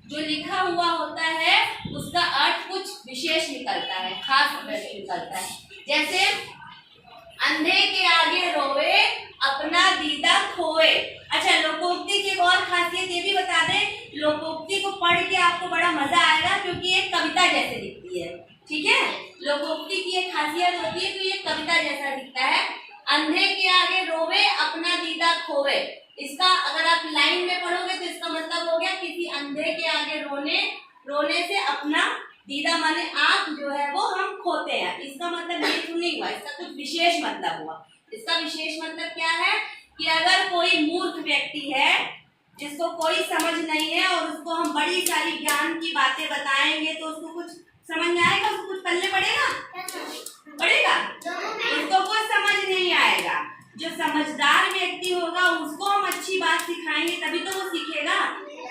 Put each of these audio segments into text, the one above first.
जो लिखा हुआ होता है उसका अर्थ कुछ विशेष निकलता है, खास अर्थ निकलता है। जैसे अंधे के आगे रोवे अपना दीदा खोए। अच्छा, लोकोक्ति की एक और खासियत ये भी बता दें, लोकोक्ति को पढ़ के आपको बड़ा मजा आएगा क्योंकि ये कविता जैसे दिखती है। ठीक है, लोकोक्ति की एक खासियत होती है कि ये कविता जैसा दिखता है। अंधे के आगे रोवे अपना दीदा खोए, इसका अगर आप लाइन में पढ़ोगे तो इसका मतलब हो गया किसी अंधे के आगे रोने से अपना दीदा माने आंख जो है वो हम खोते हैं। इसका मतलब ये नहीं हुआ, इसका कुछ विशेष मतलब हुआ। इसका विशेष मतलब क्या है कि अगर कोई मूर्ख व्यक्ति है जिसको कोई समझ नहीं है और उसको हम बड़ी सारी ज्ञान की बातें बताएंगे तो उसको कुछ समझ में आएगा, उसको कुछ पल्ले पड़ेगा, उसको कुछ समझ नहीं आएगा। जो समझदार व्यक्ति होगा उसको हम अच्छी बात सिखाएंगे तभी तो वो सीखेगा।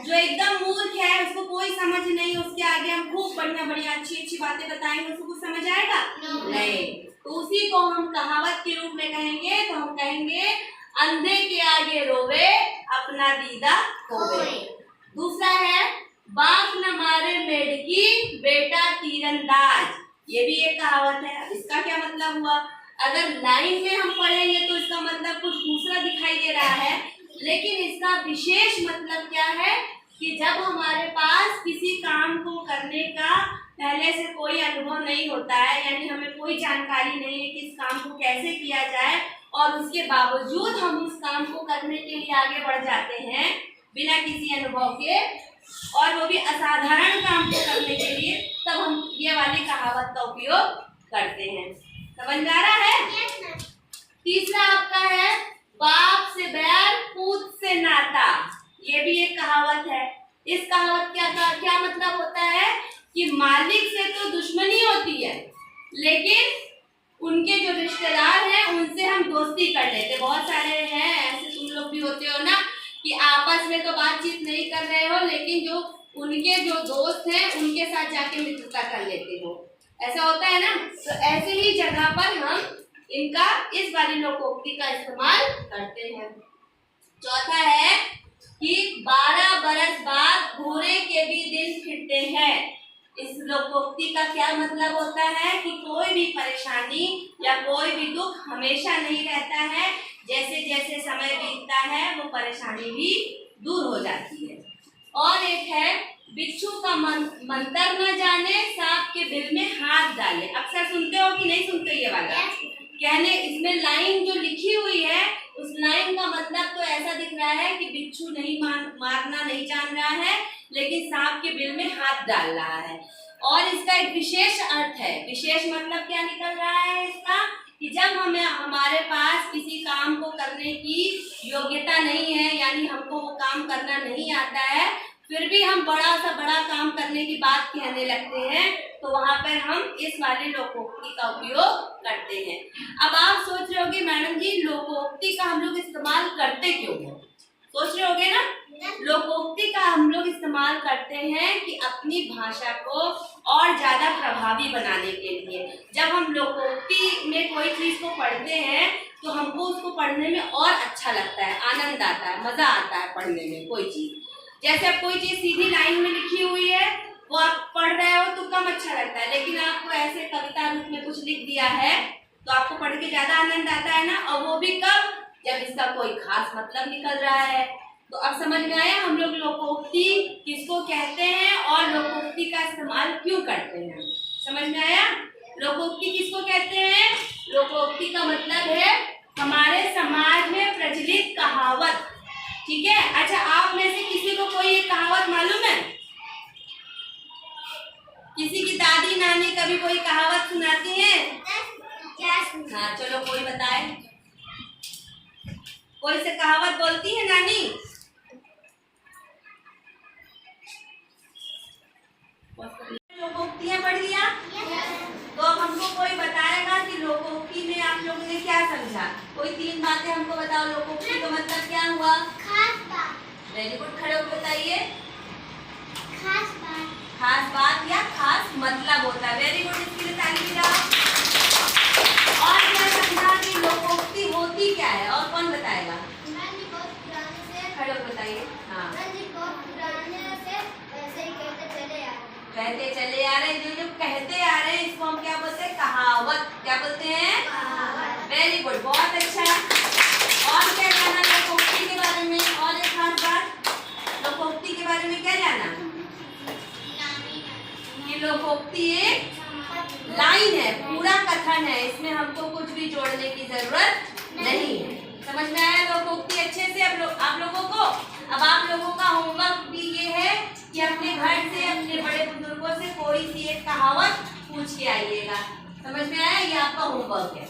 जो एकदम मूर्ख है उसको कोई समझ नहीं, उसके आगे हम खूब बढ़िया अच्छी बातें बताएंगे, उसको कुछ समझ आएगा नहीं। तो उसी को हम कहावत के रूप में कहेंगे, तो हम कहेंगे अंधे के आगे रोवे अपना दीदा खोवे। दूसरा है बाप न मारे मेढकी बेटा तीरंदाज, ये भी एक कहावत है। इसका क्या मतलब हुआ? अगर लाइन में हम पढ़ेंगे तो इसका मतलब कुछ दूसरा दिखाई दे रहा है, लेकिन इसका विशेष मतलब क्या है कि जब हमारे पास किसी काम को करने का पहले से कोई अनुभव नहीं होता है, यानी हमें कोई जानकारी नहीं है कि इस काम को कैसे किया जाए, और उसके बावजूद हम उस काम को करने के लिए आगे बढ़ जाते हैं बिना किसी अनुभव के, और वो भी असाधारण काम को करने के लिए, तब हम ये वाली कहावत का उपयोग करते हैं। समझ आ रहा है? तीसरा आपका है बाप से बैर पूत से नाता, ये भी एक कहावत है। इस कहावत क्या मतलब होता है कि मालिक से तो दुश्मनी होती है लेकिन उनके जो रिश्तेदार हैं उनसे हम दोस्ती कर लेते। बहुत सारे हैं ऐसे, तुम लोग भी होते हो ना, कि आपस में तो बातचीत नहीं कर रहे हो लेकिन जो उनके जो दोस्त हैं उनके साथ जाके मित्रता कर लेते हो, ऐसा होता है ना। तो ऐसे ही जगह पर हम इनका इस वाली लोकोक्ति का इस्तेमाल करते हैं। चौथा है कि 12 बरस बाद घोड़े के भी दिन फिरते हैं। इस लोकोक्ति का क्या मतलब होता है कि कोई भी परेशानी या कोई भी दुख हमेशा नहीं रहता है, जैसे जैसे समय बीतता है वो परेशानी भी दूर हो जाती है। और एक है बिच्छू का मंतर न जाने सांप के बिल में हाथ डाले। अक्सर सुनते हो कि नहीं सुनते ये वाला? कहने इसमें लाइन जो लिखी हुई है उस लाइन का मतलब तो ऐसा दिख रहा है कि बिच्छू नहीं मारना नहीं जान रहा है लेकिन सांप के बिल में हाथ डाल रहा है। और इसका एक विशेष अर्थ है। विशेष मतलब क्या निकल रहा है इसका कि जब हमारे पास किसी काम को करने की योग्यता नहीं है, यानी हमको वो काम करना नहीं आता है, फिर भी हम बड़ा काम करने की बात कहने लगते हैं, तो वहाँ पर हम इस वाली लोकोक्ति का उपयोग करते हैं। अब आप सोच रहे होगे मैडम जी लोकोक्ति का हम लोग इस्तेमाल करते क्यों हैं? सोच रहे होगे ना, लोकोक्ति का हम लोग इस्तेमाल करते हैं कि अपनी भाषा को और ज्यादा प्रभावी बनाने के लिए। जब हम लोकोक्ति में कोई चीज को पढ़ते हैं तो हमको उसको पढ़ने में और अच्छा लगता है, आनंद आता है, मजा आता है पढ़ने में। कोई चीज जैसे अब कोई चीज सीधी लाइन में लिखी हुई है वो आप पढ़ रहे हो तो कम अच्छा लगता है, लेकिन आपको ऐसे कविता रूप में कुछ लिख दिया है तो आपको पढ़ के ज्यादा आनंद आता है ना। और वो भी कब? जब इसका कोई खास मतलब निकल रहा है। तो अब समझ में आया हम लोग लोकोक्ति किसको कहते हैं और लोकोक्ति का इस्तेमाल क्यों करते हैं? समझ में आया? लोकोक्ति किसको कहते हैं? लोकोक्ति का मतलब है हमारे समाज में प्रचलित कहावत। ठीक है। अच्छा, आप में से किसी को कोई एक कहावत मालूम है? किसी की दादी नानी कभी कोई कहावत सुनाती है? हाँ, चलो कोई बताए। कोई से कहावत बोलती है नानी? लोकोक्तियाँ पढ़ लिया? तो अब हमको कोई बताएगा कि लोकोक्ति में आप लोगों ने क्या समझा। कोई 3 बातें हमको बताओ। लोकोक्ति का मतलब क्या हुआ? खास बात। वेरी गुड, खड़े होकर बताइए। खास बात। खास बात या खास मतलब होता है। वेरी गुड, इसके लिए ताली बजाओ। और क्या समझा कि लोकोक्ति होती क्या है और कौन बताएगा? बहुत पुराने से खड़े होकर बताइए। हाँ, बहुत पुराने से कहते चले आ रहे हैं, जो जो कहते आ रहे हैं इसको हम क्या बोलते हैं? कहावत। क्या बोलते हैं? वेरी गुड, बहुत अच्छा। और क्या जाना लोकोक्ति के बारे में? और एक खास बात, लोकोक्ति के बारे में क्या जाना? ये लोकोक्ति एक लाइन है, पूरा कथन है, इसमें हमको कुछ भी जोड़ने की जरूरत नहीं है। समझ में आया लोकोक्ति अच्छे से आप लोगों को? अब आप लोगों का होमवर्क भी ये है कि अपने घर से अपने बड़े बुजुर्गों से कोई सी एक कहावत पूछ के आइएगा। समझ में आया? ये आपका होमवर्क है।